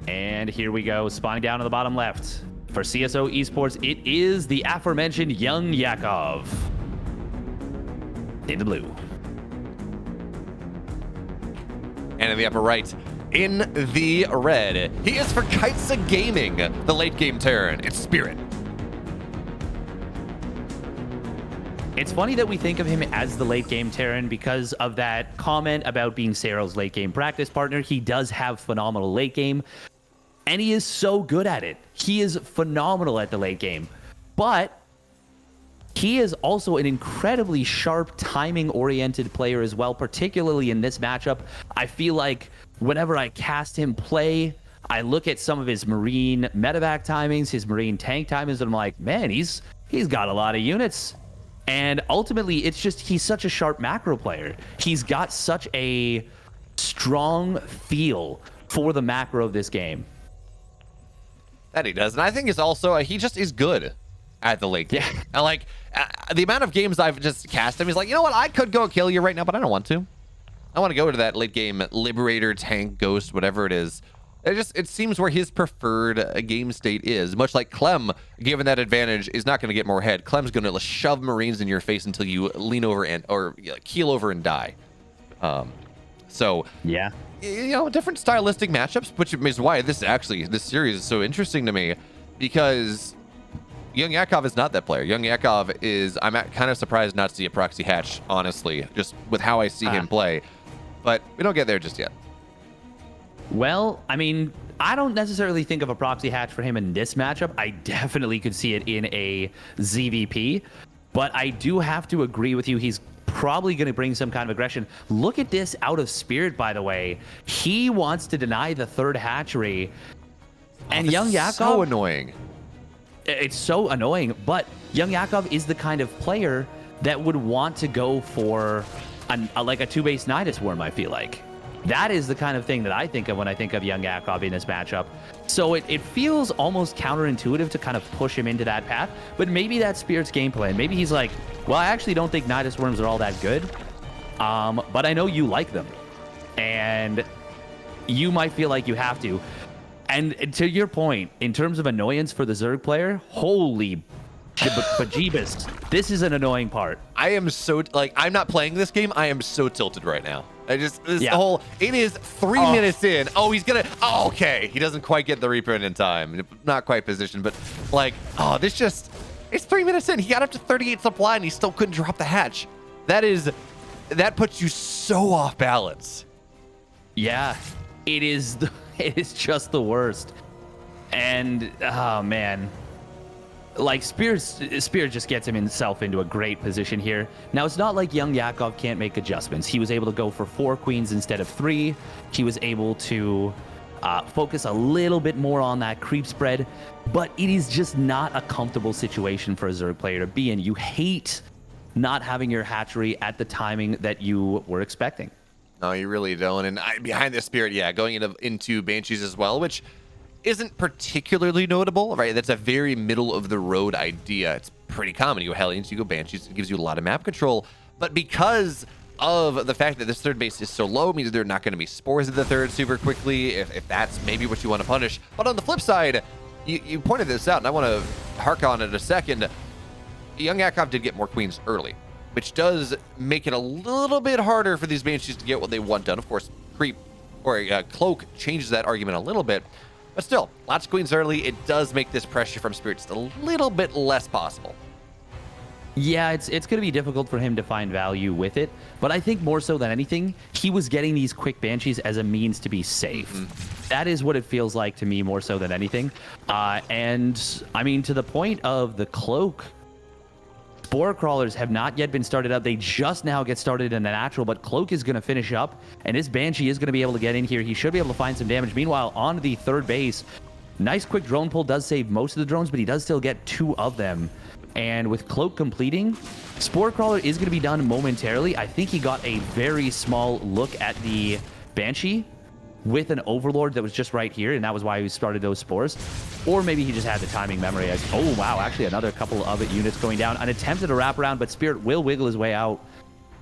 And here we go, spawning down on the bottom left. For CSO Esports, it is the aforementioned YoungYakov. In the blue. And in the upper right, in the red, he is for Kaitsa Gaming, the late game Terran. It's Spirit. It's funny that we think of him as the late game Terran because of that comment about being Cyril's late game practice partner. He does have phenomenal late game, and he is so good at it. He is phenomenal at the late game, but he is also an incredibly sharp, timing-oriented player as well, particularly in this matchup. I feel like whenever I cast him play, I look at some of his Marine medevac timings, his Marine tank timings, and I'm like, man, he's got a lot of units. And ultimately, it's just he's such a sharp macro player. He's got such a strong feel for the macro of this game. That he does. And I think it's also, he just is good at the late game. Yeah. And like, the amount of games I've just cast him, he's like, you know what, I could go kill you right now, but I don't want to. I want to go to that late game Liberator, Tank, Ghost, whatever it is. It seems where his preferred game state is. Much like Clem, given that advantage, is not going to get more head. Clem's going to shove Marines in your face until you lean over or keel over and die. So yeah, you know, different stylistic matchups, which is why this series is so interesting to me, because YoungYakov is not that player. YoungYakov is, I'm kind of surprised not to see a proxy hatch, honestly, just with how I see him play. But we don't get there just yet. Well, I mean, I don't necessarily think of a proxy hatch for him in this matchup. I definitely could see it in a ZVP, but I do have to agree with you. He's probably going to bring some kind of aggression. Look at this out of Spirit, by the way. He wants to deny the third hatchery. And YoungYakov, so annoying. It's so annoying, but YoungYakov is the kind of player that would want to go for like a 2-base Nidus Worm, I feel like. That is the kind of thing that I think of when I think of YoungYakov in this matchup. So it feels almost counterintuitive to kind of push him into that path, but maybe that's Spirit's game plan. Maybe he's like, well, I actually don't think Nidus Worms are all that good, but I know you like them, and you might feel like you have to. And to your point, in terms of annoyance for the Zerg player, holy bejeebus, this is an annoying part. I am so, like, I'm not playing this game. I am so tilted right now. Whole, it is 3 minutes in. Oh, he's gonna, okay. He doesn't quite get the reprint in time. Not quite positioned, but like, it's 3 minutes in. He got up to 38 supply and he still couldn't drop the hatch. That puts you so off balance. Yeah, it is just the worst. And, oh man. Like, Spirit just gets himself into a great position here. Now, it's not like YoungYakov can't make adjustments. He was able to go for 4 queens instead of 3. He was able to focus a little bit more on that creep spread, but it is just not a comfortable situation for a Zerg player to be in. You hate not having your hatchery at the timing that you were expecting. No, you really don't. And behind the Spirit, yeah, going into Banshees as well, which isn't particularly notable, right? That's a very middle of the road idea. It's pretty common. You go Hellions, you go Banshees, it gives you a lot of map control. But because of the fact that this third base is so low, means there are not going to be spores at the third super quickly, if that's maybe what you want to punish. But on the flip side, you pointed this out, and I want to hark on it a second. YoungYakov did get more queens early, which does make it a little bit harder for these Banshees to get what they want done. Of course, creep or cloak changes that argument a little bit. But still, lots of queens early. It does make this pressure from Spirit just a little bit less possible. Yeah, it's going to be difficult for him to find value with it. But I think more so than anything, he was getting these quick Banshees as a means to be safe. That is what it feels like to me more so than anything. And, I mean, to the point of the cloak, Spore Crawlers have not yet been started up. They just now get started in the natural, but Cloak is going to finish up, and his Banshee is going to be able to get in here. He should be able to find some damage. Meanwhile, on the third base, nice quick drone pull does save most of the drones, but he does still get 2 of them. And with Cloak completing, Spore Crawler is going to be done momentarily. I think he got a very small look at the Banshee with an Overlord that was just right here, and that was why he started those spores. Or maybe he just had the timing memory as, oh wow, actually another couple of units going down. An attempt at a wraparound, but Spirit will wiggle his way out.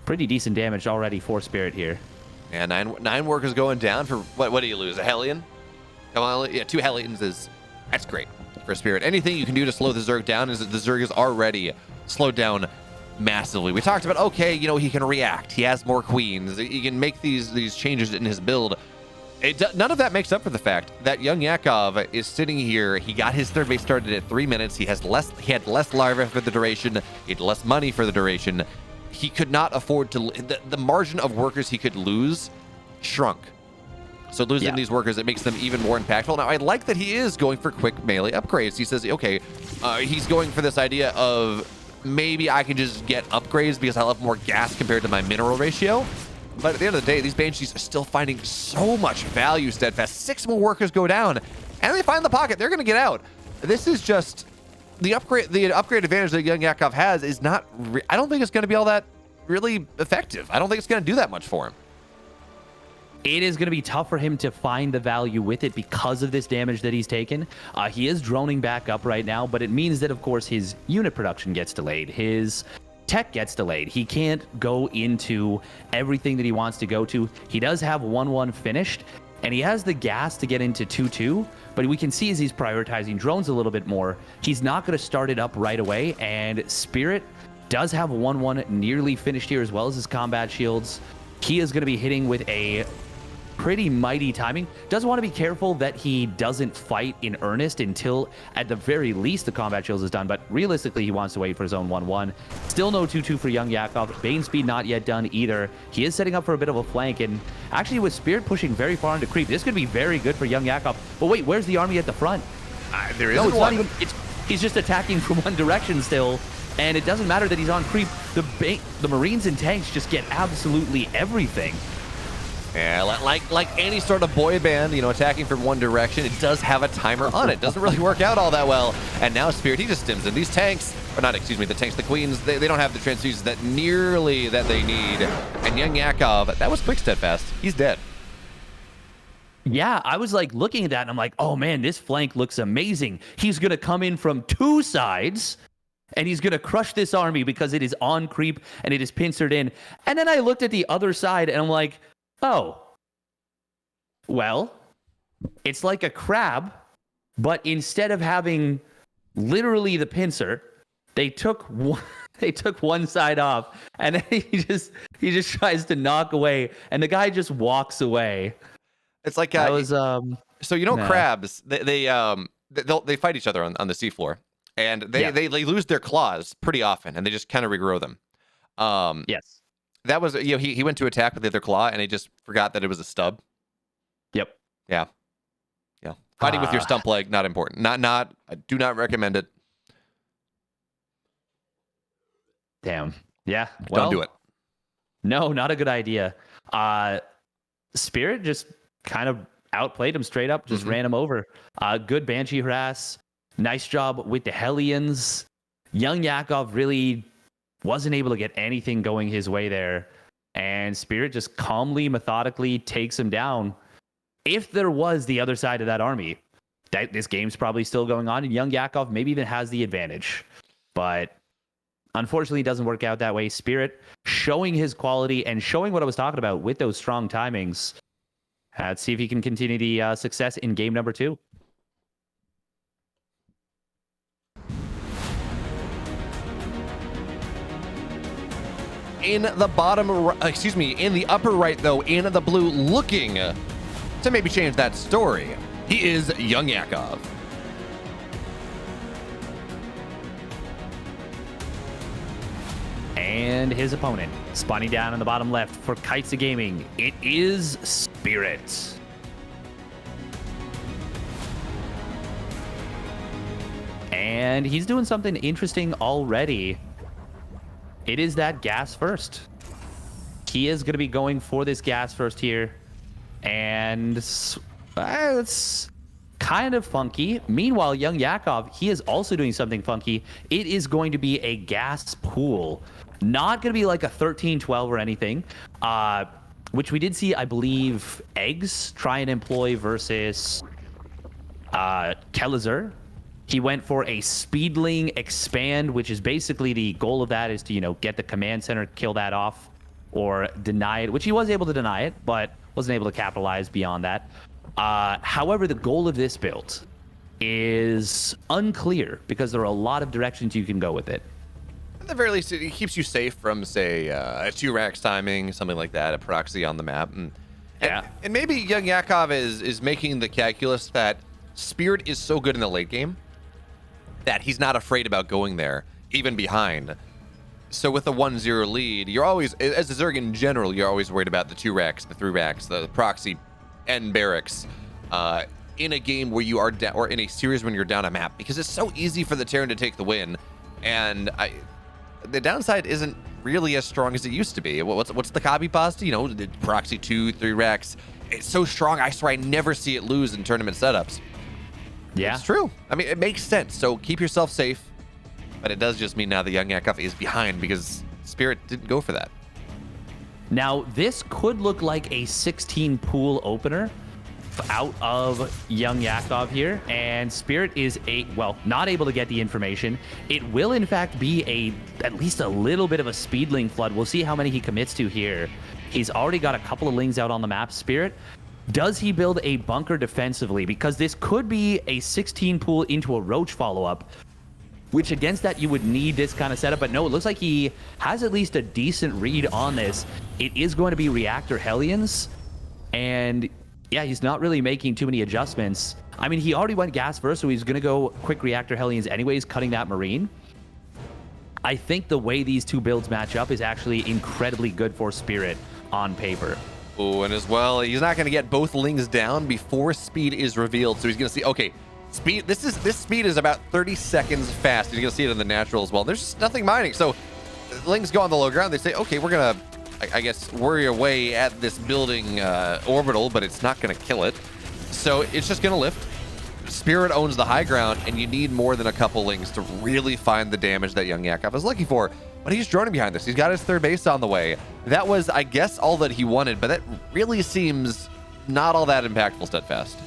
Pretty decent damage already for Spirit here. And nine workers going down for, what do you lose, a Hellion? Come on, yeah, 2 Hellions that's great for Spirit. Anything you can do to slow the Zerg down is that the Zerg is already slowed down massively. We talked about, okay, you know, he can react. He has more queens. He can make these changes in his build. None of that makes up for the fact that YoungYakov is sitting here. He got his third base started at 3 minutes. He had less larvae for the duration. He had less money for the duration. He could not afford to. The margin of workers he could lose shrunk. So losing these workers, it makes them even more impactful. Now, I like that he is going for quick melee upgrades. He says, okay, he's going for this idea of maybe I can just get upgrades because I'll have more gas compared to my mineral ratio. But at the end of the day, these Banshees are still finding so much value steadfast. 6 more workers go down, and they find the pocket. They're going to get out. This is just the upgrade. The upgrade advantage that YoungYakov has is not. I don't think it's going to be all that really effective. I don't think it's going to do that much for him. It is going to be tough for him to find the value with it because of this damage that he's taken. He is droning back up right now, but it means that, of course, his unit production gets delayed. His tech gets delayed. He can't go into everything that he wants to go to. He does have 1-1 finished, and he has the gas to get into 2-2, but we can see as he's prioritizing drones a little bit more, he's not going to start it up right away, and Spirit does have 1-1 nearly finished here as well as his combat shields. He is going to be hitting with a pretty mighty timing. Does want to be careful that he doesn't fight in earnest until at the very least the combat shields is done, but realistically he wants to wait for his own 1-1. Still no 2-2 for YoungYakov. Bane speed not yet done either. He is setting up for a bit of a flank, and actually with Spirit pushing very far into creep, this could be very good for YoungYakov. But wait, where's the army at the front? There is no, it's one. not even, he's just attacking from one direction still, and it doesn't matter that he's on creep. The Marines and tanks just get absolutely everything. Yeah, like any sort of boy band, you know, attacking from one direction, it does have a timer on it. Doesn't really work out all that well. And now Spirit, he just stims in. These tanks, or not, excuse me, the tanks, the queens, they don't have the transfusions that nearly that they need. And YoungYakov, that was quick steadfast. He's dead. Yeah, I was like looking at that and I'm like, oh man, this flank looks amazing. He's going to come in from 2 sides and he's going to crush this army because it is on creep and it is pincered in. And then I looked at the other side and I'm like, oh, well, it's like a crab, but instead of having literally the pincer, they took one side off, and then he just tries to knock away, and the guy just walks away. It's like that was so you know crabs they fight each other on the seafloor, and they lose their claws pretty often, and they just kind of regrow them. Yes. That was, you know, he went to attack with the other claw and he just forgot that it was a stub. Yep. Yeah. Yeah. Fighting with your stump leg, not important. I do not recommend it. Damn. Yeah. Don't do it. No, not a good idea. Spirit just kind of outplayed him straight up, just ran him over. Good Banshee harass. Nice job with the Hellions. YoungYakov really wasn't able to get anything going his way there, and Spirit just calmly, methodically takes him down. If there was the other side of that army, this game's probably still going on, and YoungYakov maybe even has the advantage. But unfortunately, it doesn't work out that way. Spirit showing his quality and showing what I was talking about with those strong timings. Let's see if he can continue the success in game number 2. In the in the upper right, though, in the blue, looking to maybe change that story, he is YoungYakov. And his opponent, spawning down in the bottom left for Kites of Gaming, it is Spirit. And he's doing something interesting already. It is that gas first. He is going to be going for this gas first here. And it's kind of funky. Meanwhile, YoungYakov, he is also doing something funky. It is going to be a gas pool. Not going to be like a 13-12 or anything, which we did see, I believe, Eggs try and employ versus Kelizer. He went for a Speedling expand, which is basically the goal of that is to, you know, get the command center, kill that off, or deny it, which he was able to deny it, but wasn't able to capitalize beyond that. However, the goal of this build is unclear because there are a lot of directions you can go with it. At the very least, it keeps you safe from, say, a 2 racks timing, something like that, a proxy on the map. And maybe YoungYakov is making the calculus that Spirit is so good in the late game that he's not afraid about going there, even behind. So with a 1-0 lead, you're always, as a Zerg in general, you're always worried about the 2 racks, the 3 racks, the proxy, and barracks in a game where you are down, or in a series when you're down a map, because it's so easy for the Terran to take the win. And the downside isn't really as strong as it used to be. What's the copy pasta? You know, the proxy 2, 3 racks. It's so strong. I swear I never see it lose in tournament setups. Yeah, it's true. I mean, it makes sense. So keep yourself safe. But it does just mean now the YoungYakov is behind because Spirit didn't go for that. Now, this could look like a 16 pool opener out of YoungYakov here, and Spirit is not able to get the information. It will in fact be at least a little bit of a speedling flood. We'll see how many he commits to here. He's already got a couple of lings out on the map. Spirit, does he build a bunker defensively? Because this could be a 16 pool into a roach follow-up, which against that you would need this kind of setup. But no, it looks like he has at least a decent read on this. It is going to be Reactor Hellions, and yeah, he's not really making too many adjustments. I mean, he already went gas first, so he's going to go quick Reactor Hellions anyways, cutting that Marine. I think the way these two builds match up is actually incredibly good for Spirit on paper. Oh, and as well, he's not going to get both lings down before speed is revealed, so he's going to see, okay, speed. This speed is about 30 seconds fast. You're going to see it in the natural as well. There's just nothing mining, so lings go on the low ground. They say, okay, we're going to, I guess, worry away at this building orbital, but it's not going to kill it. So it's just going to lift. Spirit owns the high ground, and you need more than a couple lings to really find the damage that YoungYakov is looking for. But he's droning behind this. He's got his third base on the way. That was, I guess, all that he wanted, but that really seems not all that impactful, Steadfast.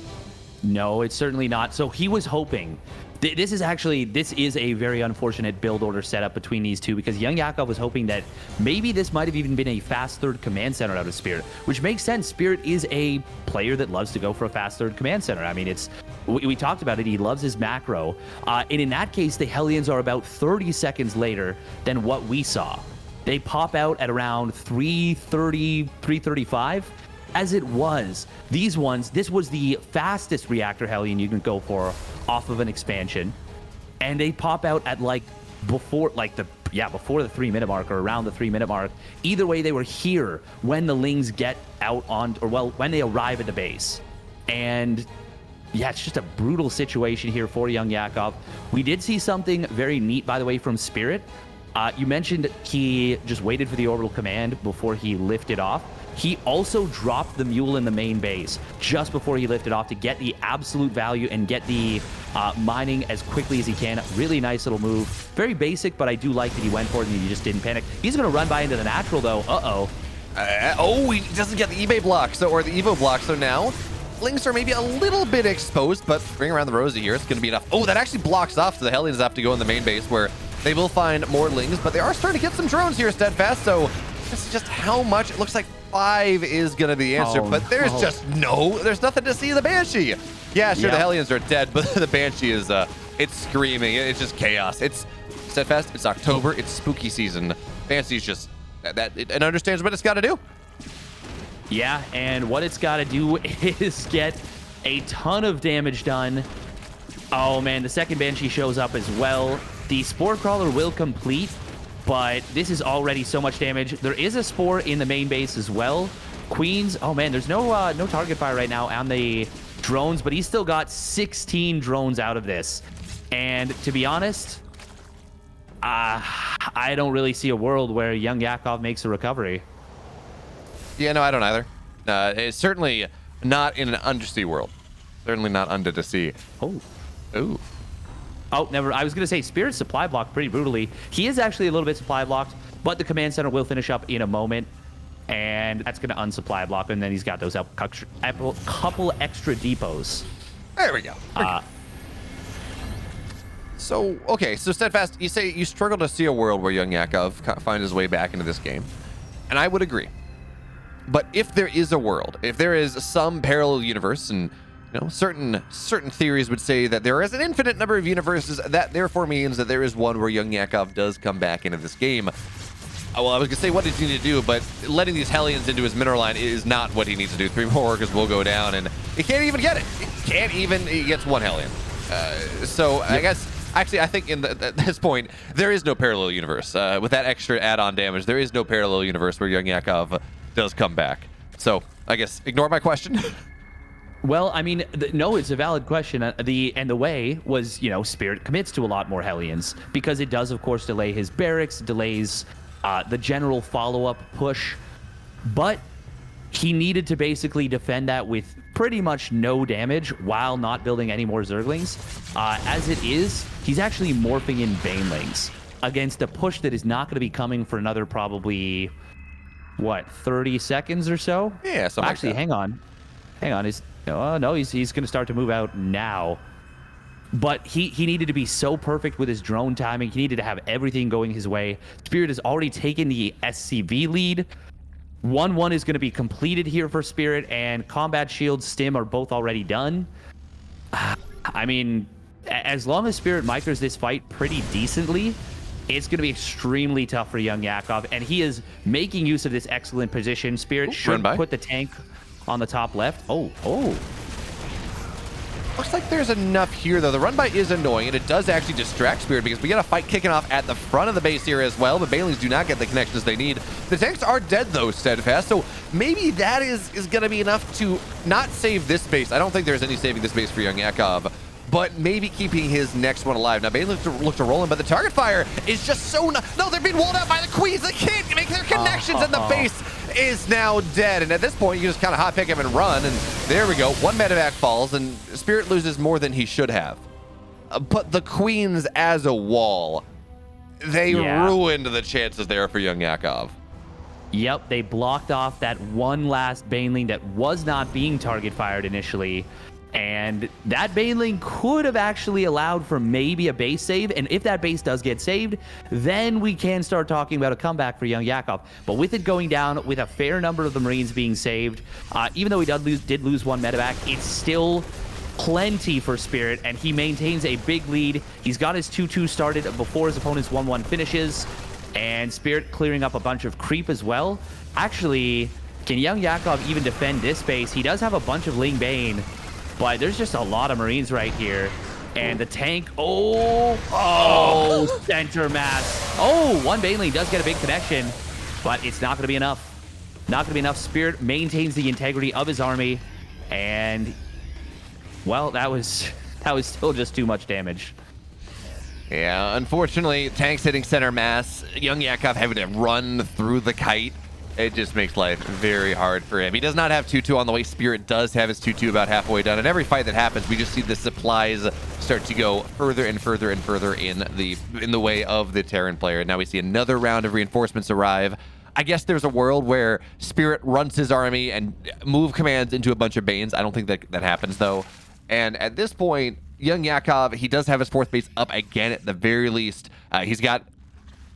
No, it's certainly not. So he was hoping. This is a very unfortunate build order setup between these two, because YoungYakov was hoping that maybe this might have even been a fast third command center out of Spirit, which makes sense. Spirit is a player that loves to go for a fast third command center. I mean, we talked about it. He loves his macro. And in that case, the Hellions are about 30 seconds later than what we saw. They pop out at around 3:30, 3:35. As it was, this was the fastest Reactor Hellion you can go for off of an expansion, and they pop out at before the 3-minute mark, or around the 3-minute mark. Either way, they were here when the lings get out on, when they arrive at the base. And yeah, it's just a brutal situation here for YoungYakov. We did see something very neat, by the way, from Spirit. You mentioned he just waited for the orbital command before he lifted off. He also dropped the mule in the main base just before he lifted off to get the absolute value and get the mining as quickly as he can. Really nice little move. Very basic, but I do like that he went for it and he just didn't panic. He's going to run by into the natural, though. He doesn't get the eBay block, or the Evo block, so now lings are maybe a little bit exposed, but bring around the Rosie here. It's going to be enough. Oh, that actually blocks off, so the Hellions have to go in the main base, where they will find more lings, but they are starting to get some drones here, Steadfast, so this is just how much. It looks like 5 is going to be the answer, but there's there's nothing to see the Banshee. Yeah, sure, the Hellions are dead, but the Banshee is, it's screaming. It's just chaos. It's Steadfast. It's October. It's spooky season. Banshee's just, it understands what it's got to do. Yeah, and what it's got to do is get a ton of damage done. Oh, man, the second Banshee shows up as well. The Spore Crawler will complete, but this is already so much damage. There is a Spore in the main base as well. Queens, oh man, there's no target fire right now on the drones, but he's still got 16 drones out of this. And to be honest, I don't really see a world where YoungYakov makes a recovery. Yeah, no, I don't either. It's certainly not in an undersea world. Certainly not under the sea. Ooh. Oh, never. I was going to say Spirit's supply blocked pretty brutally. He is actually a little bit supply blocked, but the command center will finish up in a moment, and that's going to unsupply block, and then he's got those couple extra depots. There we go. So Steadfast, you say you struggle to see a world where YoungYakov finds his way back into this game, and I would agree. But if there is a world, if there is some parallel universe, and certain theories would say that there is an infinite number of universes, that therefore means that there is one where YoungYakov does come back into this game. Well, I was gonna say what does he need to do, but letting these Hellions into his mineral line is not what he needs to do. 3 more workers will go down, and he can't even get it. He gets 1 Hellion. So yep. I guess. Actually, I think at this point, there is no parallel universe. With that extra add-on damage, there is no parallel universe where YoungYakov does come back. So, I guess, ignore my question. Well, I mean, no, it's a valid question. The way was, Spirit commits to a lot more Hellions, because it does, of course, delay his barracks, delays the general follow-up push. But he needed to basically defend that with pretty much no damage while not building any more Zerglings. As it is, he's actually morphing in Banelings against a push that is not going to be coming for another probably, 30 seconds or so? Yeah, something actually, like that. hang on. He's going to start to move out now. But he needed to be so perfect with his drone timing. He needed to have everything going his way. Spirit has already taken the SCV lead. 1-1 is going to be completed here for Spirit, and Combat Shield, Stim are both already done. I mean, as long as Spirit micros this fight pretty decently, it's going to be extremely tough for YoungYakov, and he is making use of this excellent position. Spirit should put the tank on the top left. Oh. Looks like there's enough here, though. The run by is annoying, and it does actually distract Spirit because we got a fight kicking off at the front of the base here as well, but Banelings do not get the connections they need. The tanks are dead, though, Steadfast, so maybe that is going to be enough to not save this base. I don't think there's any saving this base for YoungYakov, but maybe keeping his next one alive. Now, Banelings look to roll in, but the target fire is just so... No, they're being walled out by the Queens. They can't make their connections, and the base is now dead. And at this point, you just kind of hot pick him and run, and there we go. 1 medevac falls, and Spirit loses more than he should have. But the Queens as a wall, they ruined the chances there for YoungYakov. Yep, they blocked off that one last Baneling that was not being target fired initially. And that Baneling could have actually allowed for maybe a base save. And if that base does get saved, then we can start talking about a comeback for YoungYakov. But with it going down, with a fair number of the Marines being saved, even though he did lose 1 medevac, it's still plenty for Spirit, and he maintains a big lead. He's got his 2-2 started before his opponent's 1-1 finishes, and Spirit clearing up a bunch of creep as well. Actually, can YoungYakov even defend this base? He does have a bunch of Ling Bane, but there's just a lot of Marines right here. And the tank, center mass. 1 Baneling does get a big connection, but it's not going to be enough. Not going to be enough. Spirit maintains the integrity of his army, and, well, that was still just too much damage. Yeah, unfortunately, tanks hitting center mass, YoungYakov having to run through the kite. It just makes life very hard for him. He does not have 2-2 on the way. Spirit does have his 2-2 about halfway done. And every fight that happens, we just see the supplies start to go further and further and further in the way of the Terran player. Now we see another round of reinforcements arrive. I guess there's a world where Spirit runs his army and move commands into a bunch of Banes. I don't think that happens, though. And at this point, YoungYakov, he does have his 4th base up again at the very least. He's got...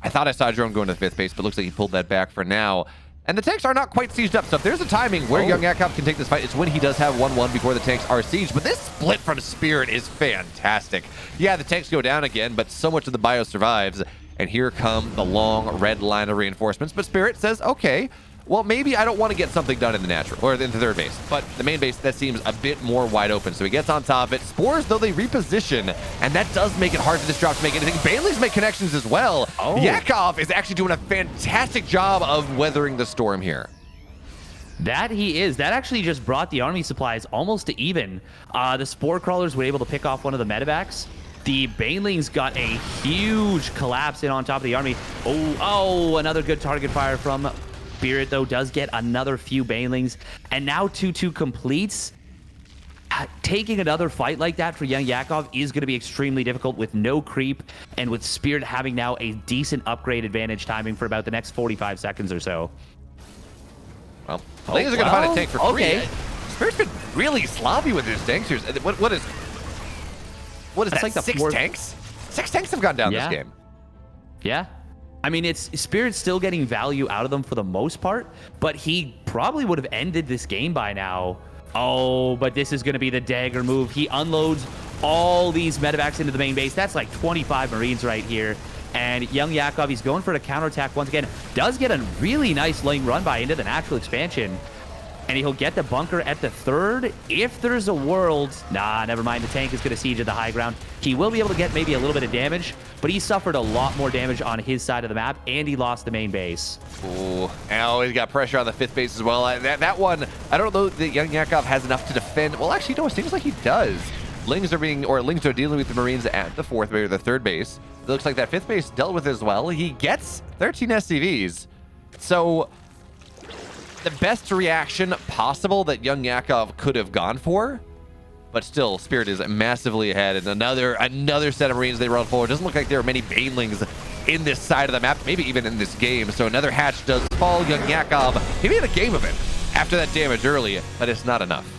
I thought I saw a drone going to the 5th base, but looks like he pulled that back for now. And the tanks are not quite sieged up, so if there's a timing where YoungYakov can take this fight, it's when he does have 1-1 before the tanks are sieged. But this split from Spirit is fantastic. Yeah, the tanks go down again, but so much of the bio survives. And here come the long red line of reinforcements. But Spirit says, okay, well, maybe I don't want to get something done in the natural, or in the 3rd base. But the main base, that seems a bit more wide open. So he gets on top of it. Spores, though, they reposition, and that does make it hard for this drop to make anything. Banelings make connections as well. Yakov is actually doing a fantastic job of weathering the storm here. That he is. That actually just brought the army supplies almost to even. The Spore Crawlers were able to pick off one of the medevacs. The Banelings got a huge collapse in on top of the army. Another good target fire from Spirit, though, does get another few Banelings. And now 2-2 completes. Taking another fight like that for YoungYakov is going to be extremely difficult with no creep, and with Spirit having now a decent upgrade advantage timing for about the next 45 seconds or so. Well, things are going to find a tank for free. Spirit's been really sloppy with his tanks here. What is That's that, like the 6 tanks? 6 tanks have gone down this game. Yeah. I mean, it's Spirit's still getting value out of them for the most part, but he probably would have ended this game by now. Oh, but this is going to be the dagger move. He unloads all these medevacs into the main base. That's like 25 Marines right here. And YoungYakov, he's going for the counterattack once again. Does get a really nice lane run by into the natural expansion. And he'll get the bunker at the third. If there's a world... Nah, never mind. The tank is going to siege at the high ground. He will be able to get maybe a little bit of damage, but he suffered a lot more damage on his side of the map, and he lost the main base. Ooh, now he's got pressure on the 5th base as well. That one, I don't know that YoungYakov has enough to defend. Well, actually, no, it seems like he does. Lings are dealing with the Marines at the 4th base or the 3rd base. It looks like that 5th base dealt with as well. He gets 13 SCVs. So... the best reaction possible that YoungYakov could have gone for, but still, Spirit is massively ahead. And another set of Marines they run forward. Doesn't look like there are many Banelings in this side of the map, maybe even in this game. So another hatch does fall. YoungYakov, he made a game of it after that damage early, but it's not enough.